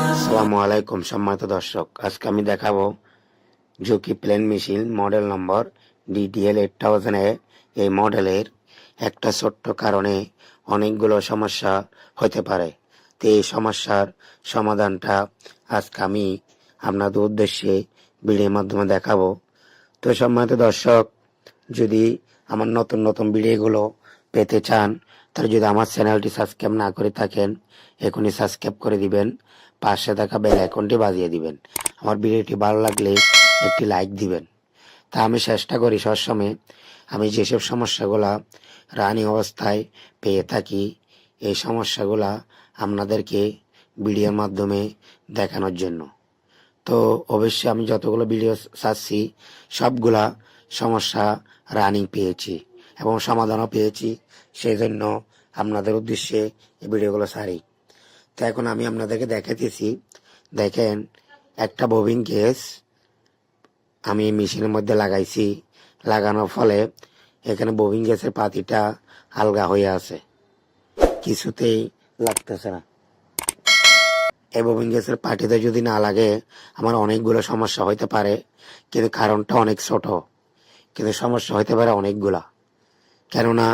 আসসালামু আলাইকুম সম্মানিত দর্শক, আজকে আমি দেখাবো Juki plain machine model number DTL 8000 এই মডেলের একটা ছোট্ট কারণে অনেকগুলো সমস্যা হতে পারে। তো এই সমস্যার সমাধানটা আজকে আমি আপনাদের উদ্দেশ্যে ভিডিওর মাধ্যমে দেখাবো। তো সম্মানিত দর্শক, যদি আমার নতুন নতুন ভিডিওগুলো পেতে চান, তাহলে যদি আমার চ্যানেলটি সাবস্ক্রাইব না করে থাকেন, এখনই সাবস্ক্রাইব করে দিবেন, পাশে থাকা বেল আইকনটি বাজিয়ে দিবেন। আমার ভিডিওটি ভালো লাগলে একটি লাইক দিবেন। তা আমি চেষ্টা করি সবসময় আমি যেসব সমস্যাগুলা রানিং অবস্থায় পেয়ে থাকি, এই সমস্যাগুলা আপনাদেরকে ভিডিওর মাধ্যমে দেখানোর জন্য। তো অবশ্যই আমি যতগুলো ভিডিও ছাড়ছি সবগুলা সমস্যা রানিং পেয়েছি এবং সমাধানও পেয়েছি, সেই জন্য আপনাদের উদ্দেশ্যে এই ভিডিওগুলো ছাড়ি। তো এখন আমি আপনাদেরকে দেখাতেছি, দেখেন একটা ববিন কেস আমি মেশিনের মধ্যে লাগাইছি, লাগানোর ফলে এখানে ববিন গ্যাসের পাতিটা আলগা হয়ে আছে, কিছুতেই লাগতেছে না। এই ববিন গ্যাসের পাটিতে যদি না লাগে আমার অনেকগুলো সমস্যা হইতে পারে, কিন্তু কারণটা অনেক ছোট, কিন্তু সমস্যা হইতে পারে অনেকগুলা। কেননা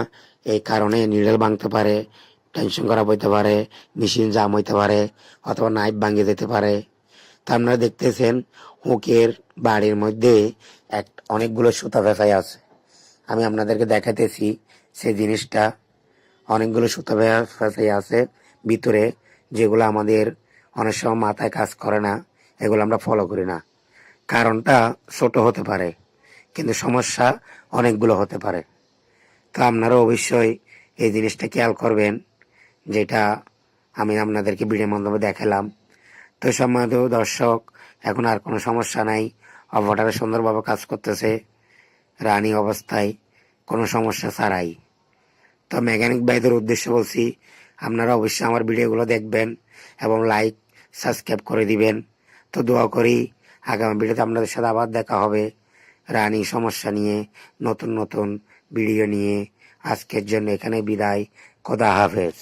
এই কারণে নিডল ভাঙতে পারে, টেনশন খারাপ হইতে পারে, মেশিন জাম হইতে পারে, অথবা নাইফ ভাঙে যেতে পারে। তা আপনারা দেখতেছেন হুকের বাড়ির মধ্যে অনেকগুলো সুতা ফেঁসাই আছে। আমি আপনাদেরকে দেখাতেছি সেই জিনিসটা, অনেকগুলো সুতা ফেঁসাই আছে ভিতরে, যেগুলো আমাদের অনেক সময় মাথায় কাজ করে না, এগুলো আমরা ফলো করি না। কারণটা ছোট হতে পারে, কিন্তু সমস্যা অনেকগুলো হতে পারে। তো আপনারা অবশ্যই এই জিনিসটা খেয়াল করবেন, যেটা আমি আপনাদেরকে ভিডিওর মাধ্যমে দেখালাম। তো সম্মানিত দর্শক, এখন আর কোনো সমস্যা নাই, অপারেটর সুন্দরভাবে কাজ করতেছে রানিং অবস্থায়, কোনো সমস্যা ছাড়াই। তো মেকানিক ভাইদের উদ্দেশ্যে বলছি, আপনারা অবশ্যই আমার ভিডিওগুলো দেখবেন এবং লাইক সাবস্ক্রাইব করে দিবেন। তো দোয়া করি আগামী ভিডিওতে আপনাদের সাথে আবার দেখা হবে রানিং সমস্যা নিয়ে, নতুন নতুন ভিডিও নিয়ে। আজকের জন্য এখানে বিদায়, খোদা হাফেজ।